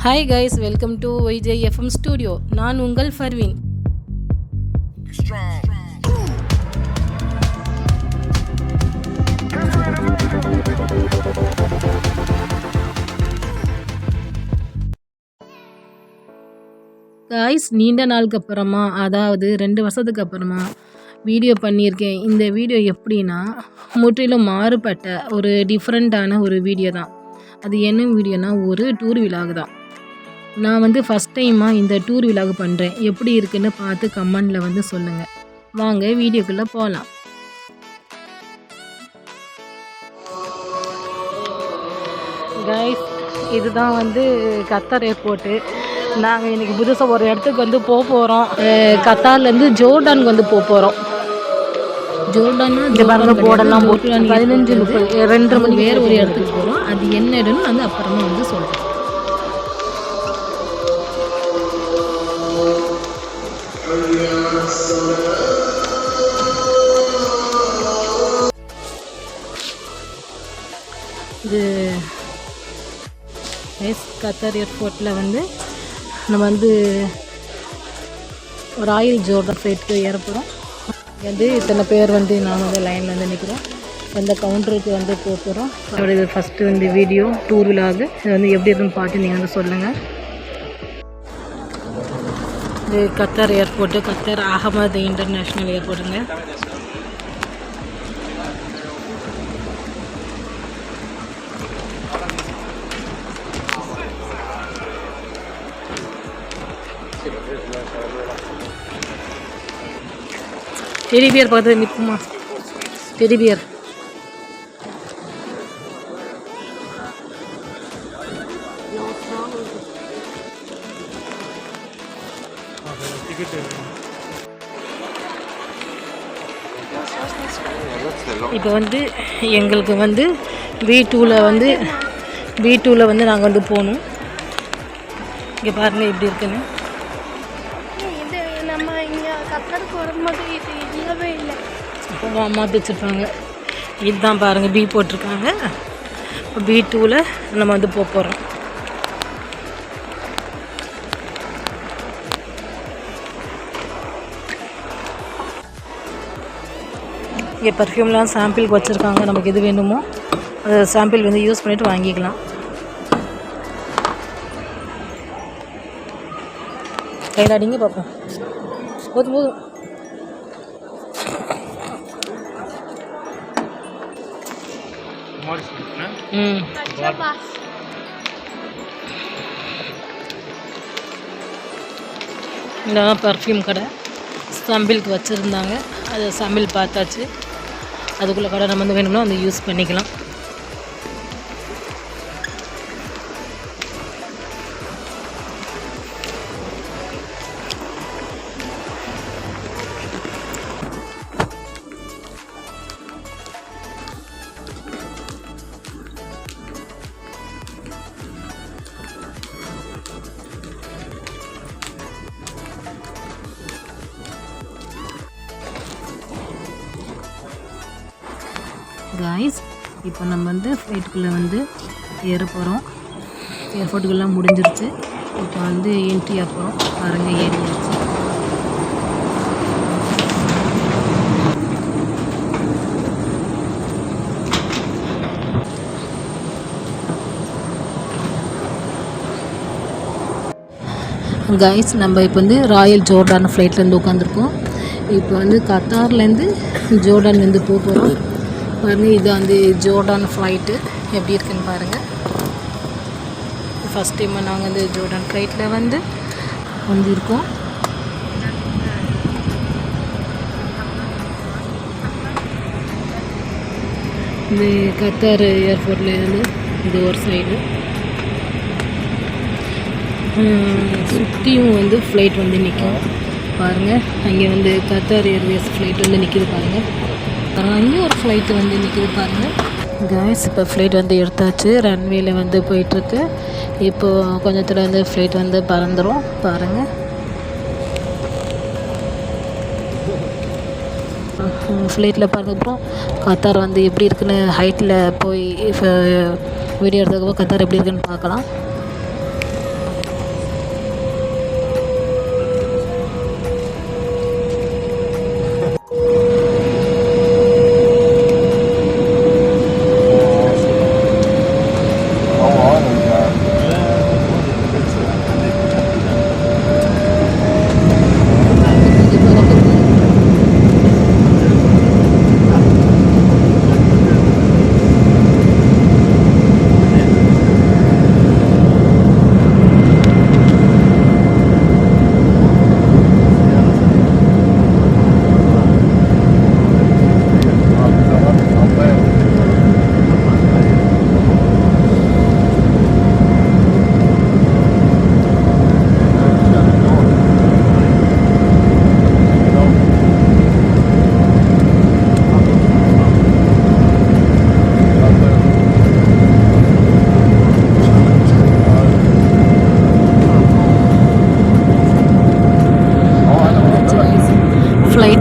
Hi guys, welcome to YJFM studio. நான் உங்கள் Farveen. Guys, நீண்ட நாளுக்கு அப்புறமா, அதாவது 2 வருஷத்துக்கு அப்புறமா வீடியோ பண்ணியிருக்கேன். இந்த வீடியோ எப்படின்னா, முற்றிலும் மாறுபட்ட ஒரு டிஃப்ரெண்ட்டான ஒரு வீடியோ தான். அது என்ன வீடியோனா, ஒரு டூர் விலாக் தான். நான் ஃபஸ்ட் டைமாக இந்த டூர் விலாக் பண்ணுறேன். எப்படி இருக்குன்னு பார்த்து கமெண்டில் சொல்லுங்கள். வாங்க வீடியோக்குள்ளே போகலாம். கைஸ், இதுதான் கத்தார் ஏர்போர்ட்டு. நாங்கள் இன்றைக்கி புதுசாக ஒரு இடத்துக்கு போக போகிறோம். கத்தார்லேருந்து ஜோர்டானுக்கு போக போகிறோம். ஜோர்டானா இந்த பாருங்க போர்டெல்லாம் போட்டு 15-30 2:30 மணி வேறு ஒரு இடத்துக்கு போகிறோம். அது என்ன இடம்னு நான் அப்புறமா சொல்கிறேன். இது கத்தார் ஏர்போர்ட்டில் நம்ம ராயல் ஜோர்டான் ஃப்ளைட்டுக்கு ஏறப்போகிறோம். இத்தனை பேர் நான் லைனில் நிற்கிறோம். அந்த கவுண்டருக்கு போக போகிறோம். இது ஃபஸ்ட்டு வீடியோ டூர் விலாகு. இது எப்படி இருக்குன்னு பார்த்து நீங்கள் சொல்லுங்கள். இது Qatar airport, Qatar Hamad international ஏர்போர்ட்டுங்க. டெடிபியர் பக்கத்தில் நிற்குமா? டெடிபியர் இப்போ எங்களுக்கு B2ல நாங்கள் போகணும். இங்கே பாருங்கள் எப்படி இருக்குன்னு. மாற்றி வச்சுருப்பாங்க. இதுதான் பாருங்கள், B போட்டிருக்காங்க. இப்போ B2ல நம்ம போக போகிறோம். இங்கே பர்ஃப்யூம்லாம் சாம்பிளுக்கு வச்சுருக்காங்க. நமக்கு எது வேணுமோ அது சாம்பிள் யூஸ் பண்ணிவிட்டு வாங்கிக்கலாம். கையில் அடிங்க பார்ப்போம். போதும் போதும். இதான் பர்ஃப்யூம் கடை. சாம்பிளுக்கு வச்சுருந்தாங்க. அது சாம்பிள் பார்த்தாச்சு. அதுக்குள்ளே கடை நம்ம வேணும்னா யூஸ் பண்ணிக்கலாம். காய்ஸ், இப்போ நம்ம ஃப்ளைட்டுக்குள்ளே ஏற போகிறோம். ஏர்போர்ட்டுக்கெல்லாம் முடிஞ்சிருச்சு. இப்போ என்ட்ரி ஆக போகிறோம். பாருங்கள், ஏறியாச்சு. காய்ஸ், நம்ம இப்போ ராயல் ஜோர்டான் ஃப்ளைட்லேருந்து உட்காந்துருக்கோம். இப்போ கத்தார்லேருந்து ஜோர்டான்லேருந்து போக போகிறோம். பாருங்கள், இது ஜோர்டான் ஃப்ளைட்டு எப்படி இருக்குன்னு பாருங்கள். ஃபஸ்ட் டைமாக நாங்கள் ஜோர்டான் ஃப்ளைட்டில் வந்திருக்கோம். இந்த கத்தார் ஏர்போர்ட்டில் இது ஒரு சைடு சுற்றியும் ஃப்ளைட் நிற்கும். பாருங்கள், அங்கே கத்தார் ஏர்வேஸ் ஃப்ளைட் நிற்கிது பாருங்கள். அங்கேயும் ஒரு ஃப்ளைட்டு நிற்கிது பாருங்கள். காய்ஸ், இப்போ ஃப்ளைட் எடுத்தாச்சு. ரன்வேல போயிட்டுருக்கு. இப்போது கொஞ்சத்தில் ஃப்ளைட் பறந்துடும். பாருங்கள், ஃப்ளைட்டில் பாருங்கள். அப்புறம் கத்தார் எப்படி இருக்குன்னு ஹைட்டில் போய் வீடியோ எடுத்ததுக்கப்புறம் கத்தார் எப்படி இருக்குன்னு பார்க்கலாம்.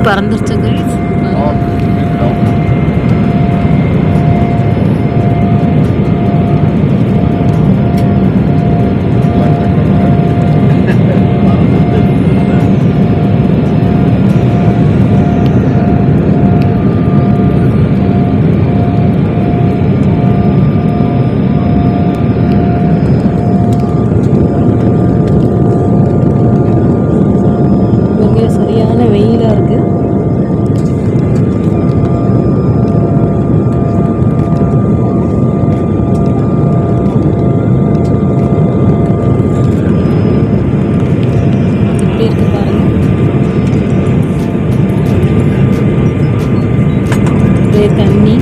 பறந்துருச்சு கைஸ். சரியான வெயிலாக இருக்குது. எப்படி இருக்கு பாருங்க. ஒரே தண்ணி.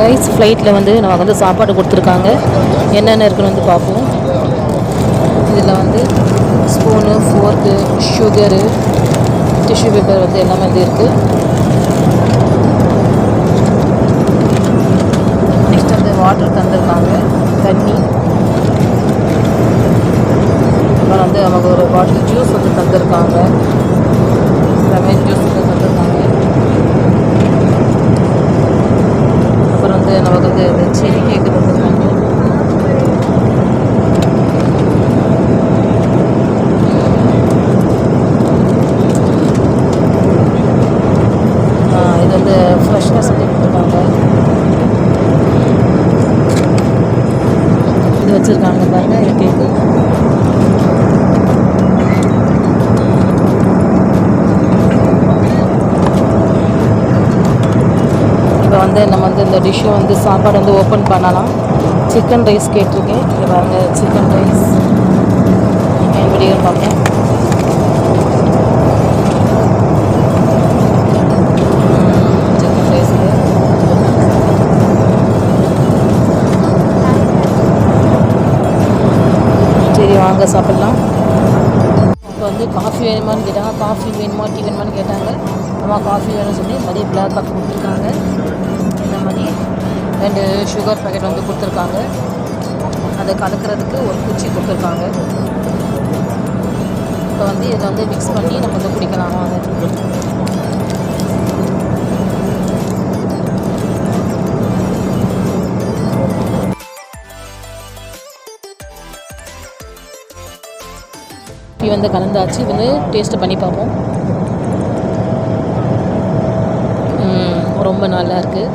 ரைஸ் ஃப்ளைட்டில் வந்து நமக்கு வந்து சாப்பாடு கொடுத்துருக்காங்க. என்னென்ன இருக்குன்னு வந்து பார்ப்போம். இதில் வந்து ஸ்பூனு, ஃபோர்க்கு, சுகரு, டிஷ்யூ பேப்பர் வந்து எல்லாமே வந்து இருக்குது. நெக்ஸ்ட் வந்து வாட்டர் தந்துருக்காங்க, தண்ணி. அப்புறம் வந்து நமக்கு ஒரு பாட்டில் ஜூஸ் வந்து தந்துருக்காங்க. லெமன் ஜூஸ் வந்து தந்துருக்காங்க. அப்புறம் வந்து நமக்கு வந்து இந்த செரி கேக்கு தந்துருக்காங்க. இது வந்து ஃப்ரெஷ்னஸ் வந்து கொடுத்துருக்காங்க. இது வச்சுருக்காங்க பாருங்கள், இது கேக்கு. இப்போ வந்து நம்ம வந்து இந்த டிஷ்ஷை வந்து சாப்பாடு வந்து ஓப்பன் பண்ணலாம். சிக்கன் ரைஸ் கேட்டிருக்கேன். இது பாருங்கள், சிக்கன் ரைஸ் என் வீடியோ பார்ப்பேன். சிக்கன் ரைஸுக்கு சரி வாங்க சாப்பிட்லாம். இப்போ வந்து காஃபி வேணுமான்னு கேட்டாங்க. காஃபி வேணுமா, டீ வேணுமான்னு கேட்டாங்க. அம்மா காஃபி வேணும்னு சொல்லி மதியம் பிளாக் காஃபி கொடுத்துருக்காங்க. இந்த மாதிரி 2 சுகர் பேக்கெட் வந்து கொடுத்துருக்காங்க. அதை கலக்கிறதுக்கு ஒரு குச்சி கொடுத்துருக்காங்க. இப்போ வந்து இதை வந்து மிக்ஸ் பண்ணி நம்ம வந்து குடிக்கலாமா. அது வந்து கலந்தாச்சு. இது வந்து டேஸ்ட்டு பண்ணி பார்ப்போம். ரொம்ப நல்லா இருக்குது.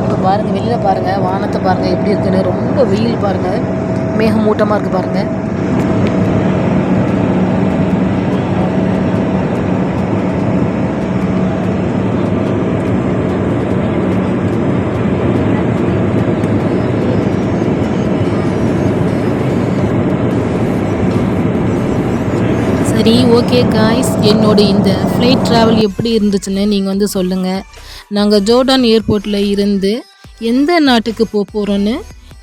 இப்போ பாருங்கள், வெளியில் பாருங்கள், வானத்தை பாருங்கள் எப்படி இருக்குன்னு. ரொம்ப வெயில் பாருங்கள், மேகமூட்டமாக இருக்குது பாருங்கள். சரி, ஓகே காய்ஸ், என்னோட இந்த ஃப்ளைட் ட்ராவல் எப்படி இருந்துச்சுன்னு நீங்கள் வந்து சொல்லுங்கள். நாங்கள் ஜோர்டான் ஏர்போர்ட்டில் இருந்து எந்த நாட்டுக்கு போகிறோன்னு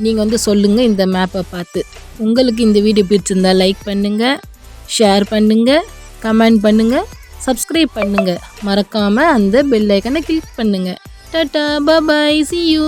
நீங்கள் வந்து சொல்லுங்கள் இந்த மேப்பை பார்த்து. உங்களுக்கு இந்த வீடியோ பிடிச்சிருந்தா லைக் பண்ணுங்கள், ஷேர் பண்ணுங்கள், கமெண்ட் பண்ணுங்கள், சப்ஸ்கிரைப் பண்ணுங்கள். மறக்காமல் அந்த பெல் ஐக்கனை கிளிக் பண்ணுங்கள். டாடா, பாய், see you.